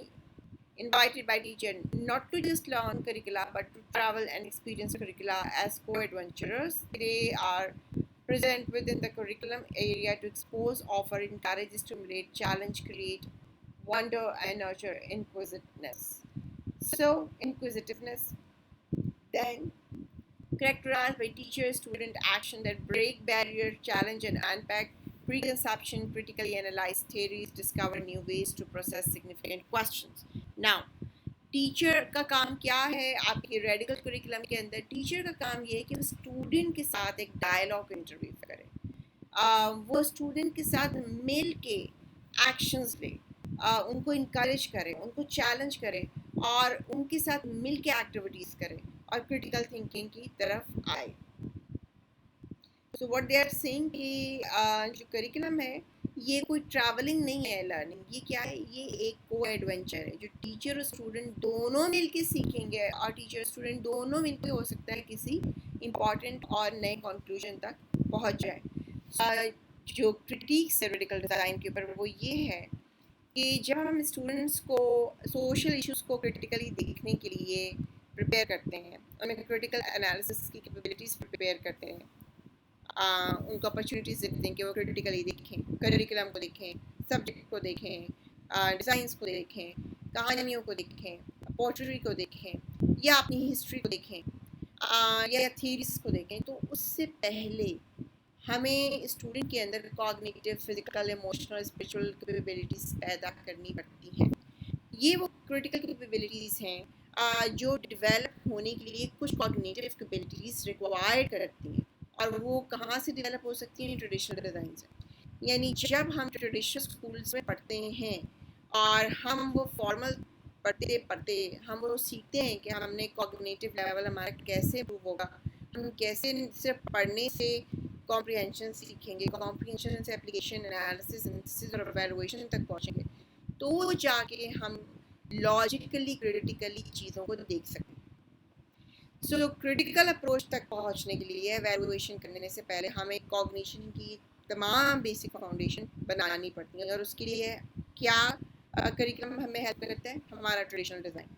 invited by teacher not to just learn curricula but to travel and experience curricula as co-adventurers. They are present within the curriculum area to expose, offer, encourage, stimulate, challenge, create, wonder and nurture inquisitiveness. So, inquisitiveness then characterized by teacher-student action that break barriers, challenge and unpack preconception, critically analyze theories, discover new ways to process significant questions. Now, teacher کا کام کیا ہے؟ آپ کے radical curriculum کے اندر teacher کا کام یہ ہے کہ وہ اسٹوڈنٹ کے ساتھ ایک ڈائلاگ انٹرویو کرے، وہ اسٹوڈنٹ کے ساتھ مل کے ایکشنز لے، ان کو انکریج کرے، ان کو چیلنج کرے اور ان کے ساتھ مل کے ایکٹیویٹیز کرے اور کریٹیکل تھنکنگ کی طرف آئے. سو واٹ دے آر سینگ کہ جو کریکولم ہے یہ کوئی ٹریولنگ نہیں ہے لرننگ، یہ کیا ہے؟ یہ ایک کو ایڈونچر ہے جو ٹیچر اور اسٹوڈنٹ دونوں مل کے سیکھیں گے، اور ٹیچر اسٹوڈنٹ دونوں مل کے ہو سکتا ہے کسی امپورٹنٹ اور نئے کنکلوژن تک پہنچ جائے. جو کرٹیکس ہے ریڈیکل ڈیزائن کے اوپر وہ یہ ہے کہ جب ہم اسٹوڈنٹس کو سوشل ایشوز کو کرٹیکلی دیکھنے کے لیے پریپیئر کرتے ہیں، انہیں کرٹیکل انالیسس کی کیپیبلٹیز پریپیئر کرتے ہیں، ان کو اپرچونیٹیز دیتے ہیں کہ وہ کرٹیکلی دیکھیں، کریکولم کو دیکھیں، سبجیکٹ کو دیکھیں، ڈیزائنس کو دیکھیں، کہانیوں کو دیکھیں، پوئٹری کو دیکھیں یا اپنی ہسٹری کو دیکھیں یا تھیریز کو دیکھیں. تو اس سے پہلے ہمیں اسٹوڈنٹ کے اندر cognitive, physical, emotional, spiritual capabilities پیدا کرنی پڑتی ہیں. یہ وہ کریٹیکل کیپیبلٹیز ہیں جو ڈیولپ ہونے کے لیے کچھ کوگنیٹیو کیپیبلٹیز ریکوائر کرتی ہیں، اور وہ کہاں سے ڈیولپ ہو سکتی ہیں؟ ٹریڈیشنل ڈیزائن سے. یعنی جب ہم ٹریڈیشنل اسکولس میں پڑھتے ہیں اور ہم وہ فارمل پڑھتے ہم وہ سیکھتے ہیں کہ ہم نے کوگنیٹیو لیول ہمارا کیسے امپروو ہوگا، ہم کیسے صرف پڑھنے سے کمپریہنشن سیکھیں گے، کمپریہنشن سے اپلیکیشن، انالیسس، سنتھسس اور ایویلویشن تک پہنچیں گے، تو جا کے ہم لاجیکلی کریٹیکلی چیزوں کو دیکھ سکیں. سو کریٹیکل اپروچ تک پہنچنے کے لیے ایویلویشن کرنے سے پہلے ہمیں کوگنیشن کی تمام بیسک فاؤنڈیشن بنانی پڑتی ہیں، اور اس کے لیے کیا کریکولم ہمیں ہیلپ کرتا ہے؟ ہمارا ٹریڈیشنل ڈیزائن.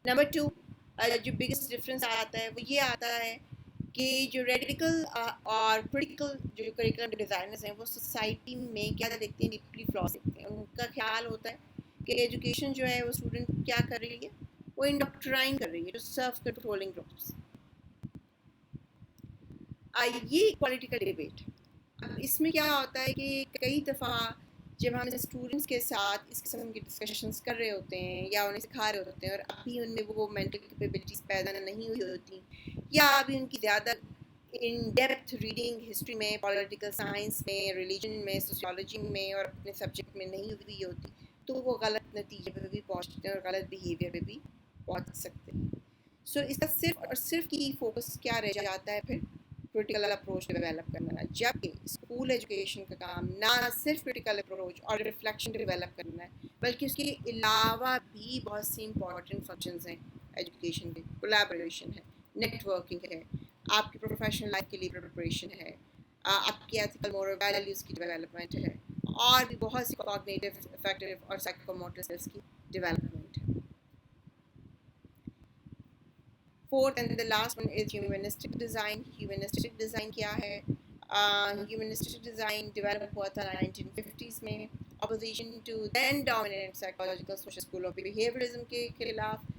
نمبر 2 جو بگیسٹ ڈفرینس آتا ہے وہ یہ آتا ہے کہ جو ریڈیکل اور کریٹیکل جو کریکولم ڈیزائنرز ہیں وہ سوسائٹی میں کیا دیکھتے ہیں؟ ڈیپلی فلاس دیکھتے ہیں. ان کا خیال ہوتا ہے کہ ایجوکیشن جو ہے وہ اسٹوڈنٹ کیا کر رہی ہے؟ وہ انڈکٹرائن کر رہی ہے، جو سرف کنٹرولنگ گروپس. یہ پولیٹیکل ڈیبیٹ. اب اس میں کیا ہوتا ہے کہ کئی دفعہ جب ہم اسٹوڈنٹس کے ساتھ اس قسم کی ڈسکشنس کر رہے ہوتے ہیں یا انہیں سکھا رہے ہوتے ہیں اور ابھی ان میں وہ مینٹل کیپیبلٹیز پیدا نہیں ہوئی ہوتی یا ابھی ان کی زیادہ ان ڈیپتھ ریڈنگ ہسٹری میں، پولیٹیکل سائنس میں، ریلیجن میں، سوشیولوجی میں اور اپنے سبجیکٹ میں نہیں ہوئی ہوتی، تو وہ غلط نتیجے پہ بھی پہنچتے ہیں اور غلط بیہیویئر پہ بھی پہنچ سکتے ہیں. سو اس کا صرف اور صرف کی فوکس کیا رہ جاتا ہے پھر کریٹیکل اپروچ ڈیولپ کرنا، جبکہ اسکول ایجوکیشن کا کام نہ صرف کریٹیکل اپروچ اور ریفلیکشن ڈیولپ کرنا ہے، بلکہ اس کے علاوہ بھی بہت سی امپورٹنٹ فنکشنز ہیں ایجوکیشن کے. کولیبوریشن ہے، نیٹ ورکنگ ہے، آپ کی پروفیشنل لائف کے لیے پریپریشن ہے، آپ کی ایتھیکل مورل ویلیوز کی ڈیولپمنٹ ہے، اور بھی بہت سی کوگنیٹو، افیکٹو اور سائیکوموٹر اسکلس کی ڈیولپمنٹ ہے. Fourth and the last one is humanistic design. Humanistic design کیا ہے؟ Humanistic design develop ہوا تھا 1950s میں opposition to then dominant psychological social school of behaviorism کے خلاف.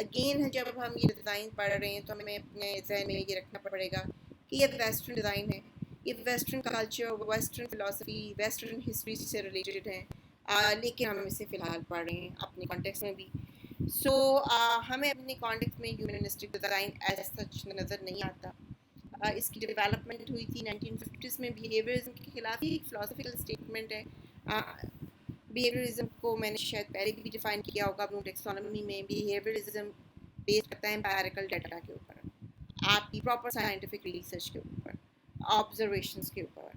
اگین جب ہم یہ ڈیزائن پڑھ رہے ہیں تو ہمیں اپنے ذہن میں یہ رکھنا پڑے گا کہ یہ ویسٹرن ڈیزائن ہے، یہ western culture, western philosophy, western history سے ریلیٹڈ ہے، لیکن ہم اسے فی الحال پڑھ رہے ہیں اپنے کانٹیکس میں بھی. سو ہمیں اپنے کانٹیکٹ میں ہیومنسٹک ڈیزائن ایز سچ نظر نہیں آتا. اس کی ڈیولپمنٹ ہوئی تھی 1950s میں بیہیویئرزم کے خلاف. ہی ایک فلاسفیکل اسٹیٹمنٹ ہے. بیہیویئرزم کو میں نے شاید پہلے بھی ڈیفائن کیا ہوگا اپنی ٹیکسانومی میں. بیہیویئرزم بیس کرتا ہے امپیریکل ڈیٹا کے اوپر، آپ کی پراپر سائنٹیفک ریسرچ کے اوپر، آبزرویشنس کے اوپر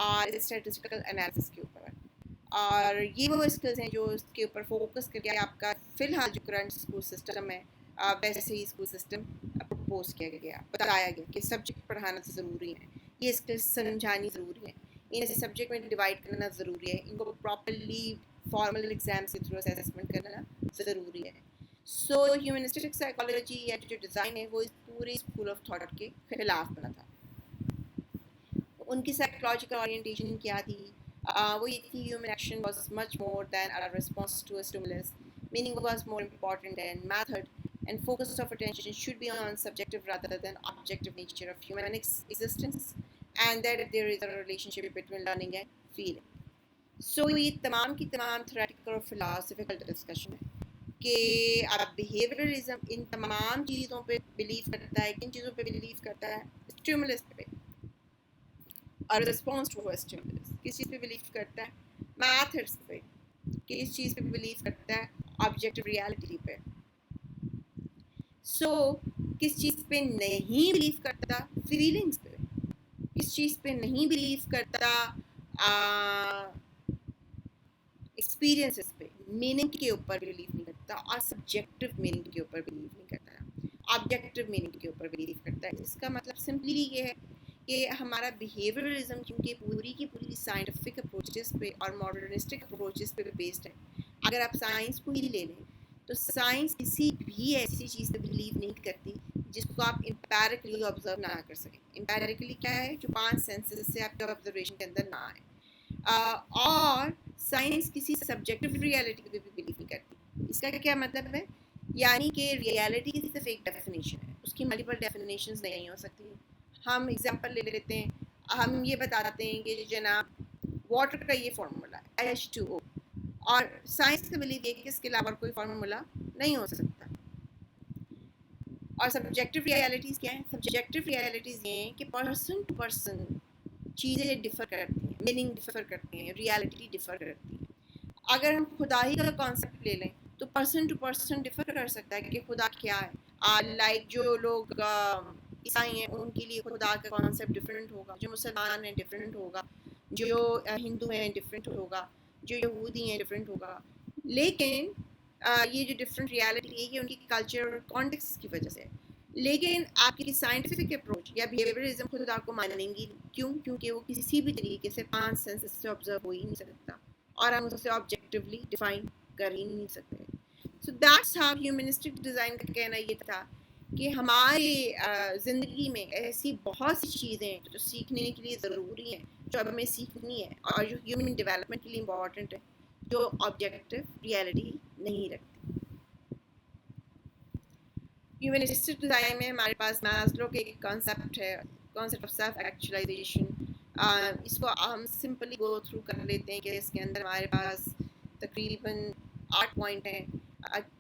اور اسٹیٹسٹیکل انالیسس کے اوپر. اور یہ وہ اسکلز ہیں جو اس کے اوپر فوکس کر کے آپ کا فی الحال جو کرنٹ اسکول سسٹم ہے ویسے ہی اسکول سسٹم پرپوز کیا گیا، بتایا گیا کہ سبجیکٹ پڑھانا ضروری ہے، یہ اسکلز سمجھانی ضروری ہے، انہیں سبجیکٹ میں ڈیوائڈ کرنا ضروری ہے، ان کو پراپرلی فارمل ایگزامس کے تھرو اسیسمنٹ کرنا ضروری ہے. سو ہیومنسٹک سائیکالوجی یا جو ڈیزائن ہے وہ اس پورے اسکول آف تھاٹ کے خلاف بنا تھا. ان کی سائیکولوجیکل اورینٹیشن کیا تھی؟ وہ یہ تھی human action was much more than a response to a stimulus. Meaning was more important than method, and focus of attention should be on subjective rather than objective nature of human existence, and that there is a relationship between learning and feeling. So یہ تمام کی تمام theoretical اور philosophical discussion ہے کہ اب behavioralism ان تمام چیزوں پہ بلیو کرتا ہے. کن چیزوں پہ بلیو کرتا ہے؟ stimulus پہ اور رسپانس ٹو اسٹیمولس. کس چیز پہ بلیو کرتا ہے؟ میتھڈس پہ. کس چیز پہ بلیو کرتا ہے؟ آبجیکٹیو ریالٹی پہ. سو کس چیز پہ نہیں بلیو کرتا؟ فیلنگس پہ. کس چیز پہ نہیں بلیو کرتا؟ ایکسپیرینسز پہ. میننگ کے اوپر بلیو نہیں کرتا اور سبجیکٹو میننگ کے اوپر بلیو نہیں کرتا، آبجیکٹیو میننگ کے اوپر بلیو کرتا ہے. اس کا مطلب سمپلی یہ ہے کہ ہمارا بیہیویئرزم کیونکہ پوری کی پوری سائنٹیفک اپروچز پہ اور ماڈرنسٹک اپروچز پہ بیسڈ ہے. اگر آپ سائنس کو ہی لے لیں تو سائنس کسی بھی ایسی چیز پہ بلیو نہیں کرتی جس کو آپ امپیریکلی آبزرو نہ کر سکیں. امپیریکلی کیا ہے؟ جو 5 سینسز سے آپ کے آبزرویشن کے اندر نہ آئے. اور سائنس کسی سبجیکٹیو ریالٹی پہ بھی بلیو نہیں کرتی. اس کا کیا مطلب ہے؟ یعنی کہ ریالٹی کی صرف ایک ڈیفینیشن ہے، اس کی ملٹیپل ڈیفینیشنز نہیں ہو سکتی. ہم اگزامپل لے لیتے ہیں، ہم یہ بتاتے ہیں کہ جناب واٹر کا یہ فارمولا ہے H2O، اور سائنس کا بلیو یہ کہ اس کے علاوہ کوئی فارمولا نہیں ہو سکتا. اور سبجیکٹیو ریالٹیز کیا ہیں؟ سبجیکٹیو ریالٹیز یہ ہیں کہ پرسن ٹو پرسن چیزیں ڈفر کرتی ہیں، میننگ ڈفر کرتی ہیں، ریالٹی ڈفر کرتی ہیں. اگر ہم خدا ہی کا کانسیپٹ لے لیں تو پرسن ٹو پرسن ڈفر کر سکتا ہے کہ خدا کیا ہے. لائک جو لوگ عیسائی ہیں ان کے لیے خدا کا کانسیپٹ ڈفرینٹ ہوگا، جو مسلمان ہیں ڈفرینٹ ہوگا، جو ہندو ہیں ڈفرینٹ ہوگا، جو یہودی ہیں ڈفرینٹ ہوگا. لیکن یہ جو ڈفرینٹ ریالٹی ہے یہ ان کی کلچر اور کانٹیکسٹ کی وجہ سے. لیکن آپ کی سائنٹیفک اپروچ یا بیہیویئرزم خدا کو مانیں گی کیوں؟ کیونکہ وہ کسی بھی طریقے سے 5 سینسز سے آبزرو ہو ہی نہیں سکتا اور ہم اسے آبجیکٹیولی ڈیفائن کر ہی نہیں سکتے. So that's how humanistic design کا کہنا یہ تھا کہ ہماری زندگی میں ایسی بہت سی چیزیں جو سیکھنے کے لیے ضروری ہیں، جو اب ہمیں سیکھنی ہے اور جو ہیومن ڈیولپمنٹ کے لیے امپورٹنٹ ہے، جو آبجیکٹیو ریالٹی نہیں رکھتی. ہیومنسٹک ڈیزائن میں ہمارے پاس ماسلو کے ایک کانسیپٹ ہے، کانسیپٹ آف سیلف ایکچولائزیشن. اس کو ہم سمپلی گو تھرو کر لیتے ہیں کہ اس کے اندر ہمارے پاس تقریباً 8 پوائنٹ ہیں.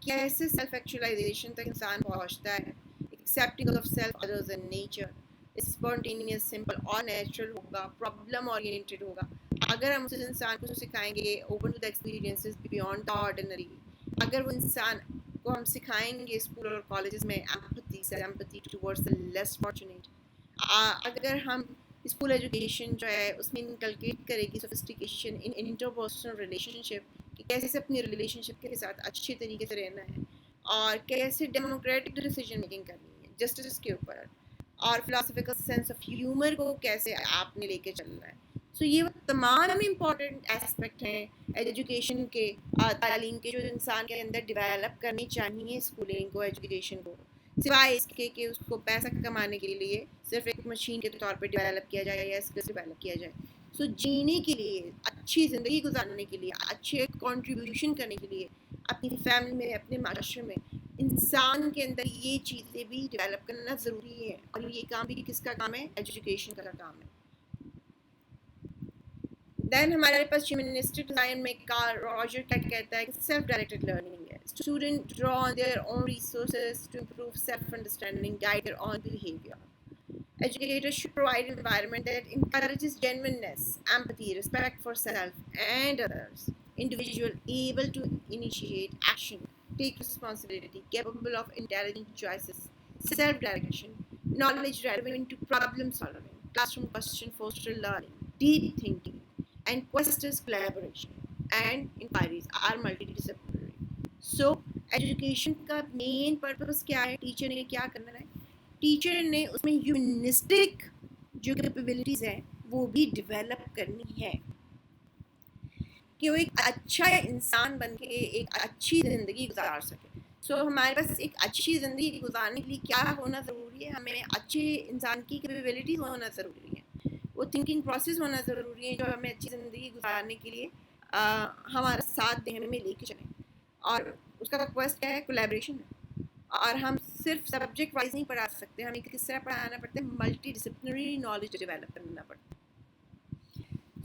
کیسے سیلف ایکچولائزیشن تک انسان پہنچتا ہے. Accepting of self others and nature. Spontaneous simple اور نیچرل ہوگا. پرابلم اورینٹیڈ ہوگا. اگر ہم اس انسان کو سکھائیں گے open to the experiences beyond the ordinary. اگر وہ انسان کو ہم سکھائیں گے اسکول اور کالجز میں empathy towards the less fortunate. اگر ہم اسکول ایجوکیشن جو ہے اس میں انکلکیٹ کرے گی سوفسٹیکیشن ان انٹرپرسنل ریلیشن شپ کہ کیسے اپنی ریلیشن شپ کے ساتھ اچھے طریقے سے رہنا ہے اور کیسے ڈیموکریٹک ڈیسیجن میکنگ کرنی ہے جسٹس کے اوپر اور فلاسفیکل سینس آف ہیومر کو کیسے آپ نے لے کے چلنا ہے. سو یہ وہ تمام امپورٹنٹ اسپیکٹ ہیں ایجوکیشن کے تعلیم کے جو انسان کے اندر ڈیولپ کرنی چاہیے اسکولنگ کو ایجوکیشن کو سوائے اس کے کہ اس کو پیسہ کمانے کے لیے صرف ایک مشین کے طور پہ ڈیولپ کیا جائے یا اسکل ڈیولپ کیا جائے. سو جینے کے لیے اچھی زندگی گزارنے کے لیے اچھے کنٹریبیوشن کرنے کے لیے اپنی فیملی میں اپنے معاشرے میں انسان کے اندر یہ چیزیں بھی ڈیولپ کرنا ضروری ہے. اور یہ کام بھی کس کا کام ہے؟ ایجوکیشن کا کام ہے. دین ہمارے پاس ہیومنسٹک ڈیزائن میں کارل راجر کیا کہتا ہے کہ سیلف ڈائریکٹڈ لرننگ ہے. Student draw on their own resources to improve self understanding guide their own behaviour. Educators should provide an environment that encourages genuineness, empathy, respect for self and others. Individual able to initiate action, take responsibility, capable of intelligent choices, self-direction, knowledge relevant to problem solving, classroom question foster learning, deep thinking, and questers collaboration and inquiries are multidisciplinary. So, education کا main purpose کیا ہے؟ Teacher نے کیا کرنا ہے؟ Teacher نے اس میں humanistic جو کیپیبلٹیز ہیں وہ بھی ڈیولپ کرنی ہے کہ وہ ایک اچھا انسان بن کے ایک اچھی زندگی گزار سکے. سو ہمارے پاس ایک اچھی زندگی گزارنے کے لیے کیا ہونا ضروری ہے؟ ہمیں اچھے انسان کی کیپیبلٹیز ہونا ضروری ہے. وہ تھنکنگ پروسیس ہونا ضروری ہے جو ہمیں اچھی زندگی گزارنے کے لیے ہمارا ساتھ دینے میں لے کے چلیں. اور اس کا ریکویسٹ کیا ہے؟ کولیبریشن. اور ہم صرف سبجیکٹ وائز نہیں پڑھا سکتے. ہمیں کس طرح پڑھانا پڑتا ہے؟ ملٹی ڈسپلنری نالج ڈیولپ کرنا پڑتا ہے.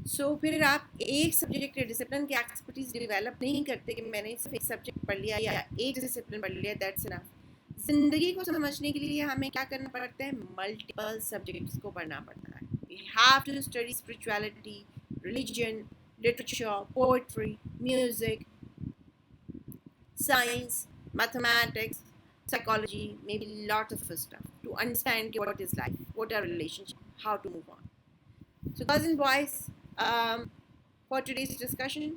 سو پھر آپ ایک سبجیکٹ ڈسپلن کی ایکسپرٹیز ڈیولپ نہیں کرتے کہ میں نے صرف ایک سبجیکٹ پڑھ لیا یا ایک ڈسپلن پڑھ لیا دیٹس انف. زندگی کو سمجھنے کے لیے ہمیں کیا کرنا پڑتا ہے؟ ملٹیپل سبجیکٹس کو پڑھنا پڑتا ہے. We have to study spirituality, religion, literature, poetry, music, science, mathematics, psychology, maybe lot of stuff to understand what is life, what are relationship, how to move on. So girls and boys, for today's discussion,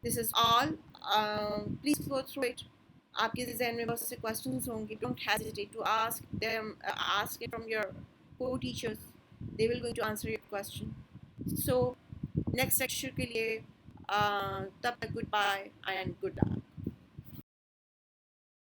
this is all. Please go through it. آپ کے ذہن میں بہت سے questions ہوں گے. Don't hesitate to ask them, ask it from your co-teachers. They will going to answer your question. So next lecture کے لیے تب تک goodbye and good luck.